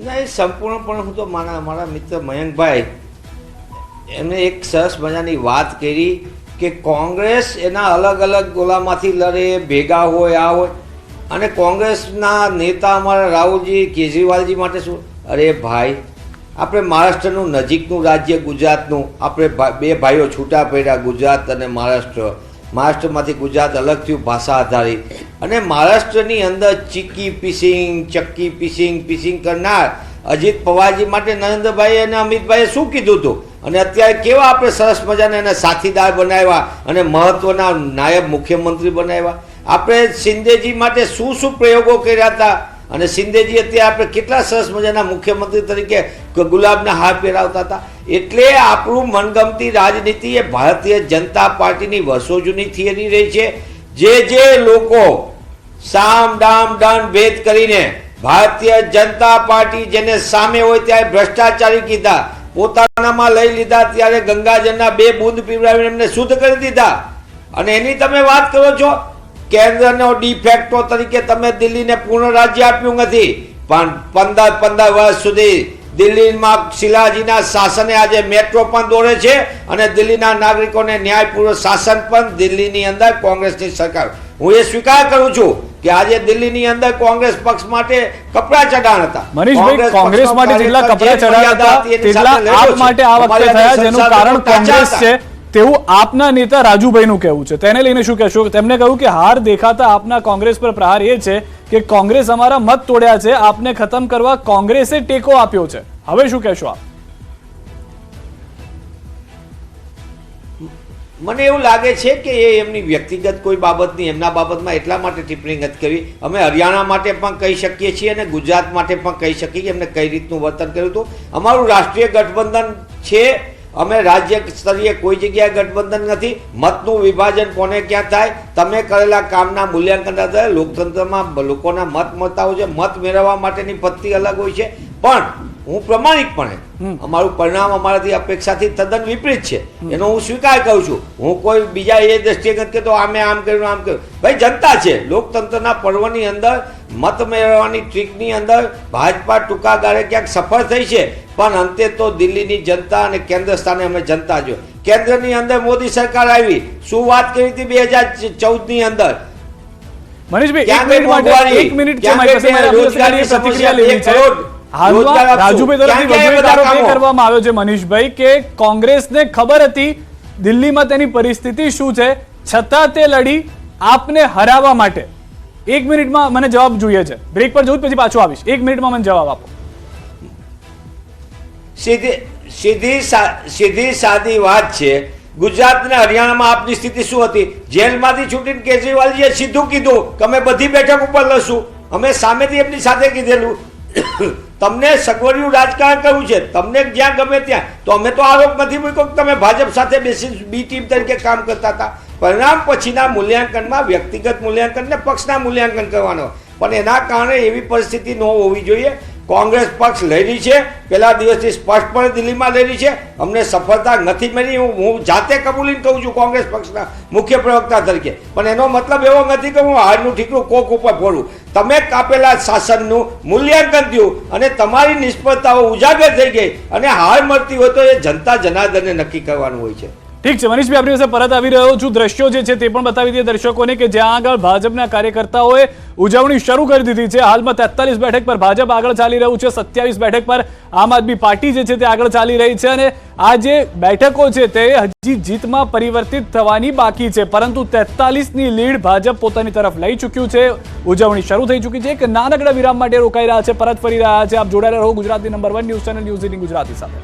નહીં, સંપૂર્ણપણે હું તો મારા મિત્ર મયંકભાઈ એમને એક સરસ મજાની વાત કરી કે કોંગ્રેસ એના અલગ અલગ ગોલામાંથી લડે, ભેગા હોય, આ હોય, અને કોંગ્રેસના નેતા અમારા રાહુલજી કેજરીવાલજી માટે શું? અરે ભાઈ, આપણે મહારાષ્ટ્રનું નજીકનું રાજ્ય ગુજરાતનું, આપણે બે ભાઈઓ છૂટા પડ્યા, ગુજરાત અને મહારાષ્ટ્ર. મહારાષ્ટ્રમાંથી ગુજરાત અલગ થયું ભાષા આધારિત, અને મહારાષ્ટ્રની અંદર ચીકી પિસિંગ કરનાર અજીત પવારજી માટે નરેન્દ્રભાઈ અને અમિતભાઈએ શું કીધું હતું, અને અત્યારે કેવા આપણે સરસ મજાના એને સાથીદાર બનાવ્યા અને મહત્વના નાયબ મુખ્યમંત્રી બનાવ્યા. આપણે શિંદેજી માટે શું પ્રયોગો કર્યા હતા, અને શિંદેજી અત્યારે આપણે કેટલા સરસ મજાના મુખ્યમંત્રી તરીકે ગુલાબના હાર પહેરાવતા હતા. એટલે આપણું મનગમતી રાજનીતિ એ ભારતીય જનતા પાર્ટીની વર્ષો જૂની થિયરી રહી છે. જે લોકો સામ દામ દંડ ભેદ કરીને ભારતીય જનતા પાર્ટી જેને સામે હોય ત્યારે ભ્રષ્ટાચારી કીધા, પોતાનામાં લઈ લીધા, ત્યારે ગંગાજળના 2 બૂંદ પીવડાવીને એમને શુદ્ધ કરી દીધા. અને એની તમે વાત કરો છો, કેન્દ્રનો ડિફેક્ટો તરીકે તમે દિલ્હીને પૂર્ણ રાજ્ય આપ્યું નથી, પણ 15 વર્ષ સુધી દિલ્હીમાં શિલાજીના શાસને આજે મેટ્રો પણ દોડે છે, અને દિલ્હીના નાગરિકોને ન્યાયપૂર્વક શાસન પણ દિલ્હીની અંદર કોંગ્રેસની સરકાર. હું એ સ્વીકાર કરું છું કે આજે દિલ્હીની અંદર કોંગ્રેસ પક્ષ માટે કપડા ચઢાણ હતા. મનીષભાઈ, કોંગ્રેસ માટે જેટલા કપડા ચઢાણ હતા તેટલા આપ માટે આ વખતે થયા, જેનું કારણ કોંગ્રેસ છે તેવું આપના નેતા રાજુભાઈનું કહેવું છે. તેને લઈને શું કહેશો? તેમણે કહ્યું કે હાર દેખાતા આપના કોંગ્રેસ પર પ્રહાર એ છે કે કોંગ્રેસ અમારા મત તોડ્યા છે, આપને ખતમ કરવા કોંગ્રેસે ટેકો આપ્યો છે. હવે શું કહેશો આપ? મને એવું લાગે છે કે એ એમની વ્યક્તિગત કોઈ બાબતની એમના બાબતમાં એટલા માટે ટિપ્પણી નથી કરી. અમે હરિયાણા માટે પણ કહી શકીએ છીએ અને ગુજરાત માટે પણ કહી શકીએ કે એમને કઈ રીતનું વર્તન કર્યું હતું. અમારું રાષ્ટ્રીય ગઠબંધન છે, અમે રાજ્ય સ્તરીય કોઈ જગ્યાએ ગઠબંધન નથી. મતનું વિભાજન કોને ક્યાં થાય, તમે કરેલા કામના મૂલ્યાંકન આધારે લોકતંત્રમાં લોકોના મત મળતા હોય છે. મત મેળવવા માટેની પદ્ધતિ અલગ હોય છે, પણ હું પ્રમાણિકપણે અમારું પરિણામ અમારાથી અપેક્ષાથી તદ્દન વિપરીત છે એનો હું સ્વીકાર કરું છું. હું કોઈ બીજા એ દ્રષ્ટિએ નથી કહેતો આમે આમ કર્યું આમ કર્યું. ભાઈ, જનતા છે. લોકતંત્રના પર્વની અંદર મત મેળવવાની ટ્રીકની અંદર ભાજપા ટૂંકા ગાળે ક્યાંક સફળ થઈ છે, પણ અંતે તો દિલ્હીની જનતા અને કેન્દ્ર સ્થાને અમે જનતા જો. કેન્દ્રની અંદર મોદી સરકાર આવી, શું વાત કરી હતી 2014ની અંદર? મનીષભાઈ, એક મિનિટ છે, મારી પાસે રોજગારની પ્રતિક્રિયા લેવી છે. રાજુભાઈ તરફથી વધુ એક આરોપ એ કરવામાં આવ્યો છે મનીષભાઈ કે કોંગ્રેસને ખબર હતી દિલ્હીમાં તેની પરિસ્થિતિ શું છે, છતાં તે લડી આપને હરાવવા માટે. એક મિનિટમાં મને જવાબ જોઈએ છે. બ્રેક પર જવું પછી પાછું આવીશ. એક મિનિટમાં મને જવાબ આપો. સીધી સાદી વાત છે. ગુજરાત અને હરિયાણામાં આપની સ્થિતિ શું હતી? જેલમાંથી છૂટીને કેજરીવાલજીએ સીધું કીધું કે અમે બધી બેઠક ઉપર લડશું. અમે સામેથી એમની સાથે કીધેલું તમને સગવડિયું રાજકારણ કરવું છે, તમને જ્યાં ગમે ત્યાં. તો અમે તો આરોપ નથી મૂક્યો કે તમે ભાજપ સાથે બેસી બી ટીમ તરીકે કામ કરતા હતા. પરિણામ પછીના મૂલ્યાંકનમાં વ્યક્તિગત મૂલ્યાંકન ને પક્ષના મૂલ્યાંકન કરવાનો, પણ એના કારણે એવી પરિસ્થિતિ ન હોવી જોઈએ. કોંગ્રેસ પક્ષ લડી છે, પહેલા દિવસથી સ્પષ્ટપણે દિલ્હીમાં લડી છે. અમને સફળતા નથી મળી, હું જાતે કબૂલીને કહું છું કોંગ્રેસ પક્ષના મુખ્ય પ્રવક્તા તરીકે. પણ એનો મતલબ એવો નથી કે હું હારનું ઠીકરું કોક ઉપર ફોડું. તમે કાપેલા શાસનનું મૂલ્યાંકન થયું અને તમારી નિષ્ફળતાઓ ઉજાગર થઈ ગઈ, અને હાર મળતી હોય તો એ જનતા જનાર્દનને નક્કી કરવાનું હોય છે. ઠીક છે મનીષભાઈ, આપણી પાસે પરત આવી રહ્યો છું. દ્રશ્યો જે છે તે પણ બતાવી દઈએ દર્શકોને કે જ્યાં આગળ ભાજપના કાર્યકર્તાઓએ ઉજવણી શરૂ કરી દીધી છે. હાલમાં 43 બેઠક પર ભાજપ આગળ ચાલી રહ્યું છે, 27 બેઠક પર આમ આદમી પાર્ટી જે છે તે આગળ ચાલી રહી છે, અને આ જે બેઠકો છે તે હજી જીતમાં પરિવર્તિત થવાની બાકી છે, પરંતુ 43ની લીડ ભાજપ પોતાની તરફ લઈ ચૂક્યું છે. ઉજવણી શરૂ થઈ ચૂકી છે. એક નાનકડા વિરામ માટે રોકાઈ રહ્યા છે, પરત ફરી રહ્યા છે. આપ જોડાયેલા રહો ગુજરાતની number 1 news channel news 18 Gujarati સાથે.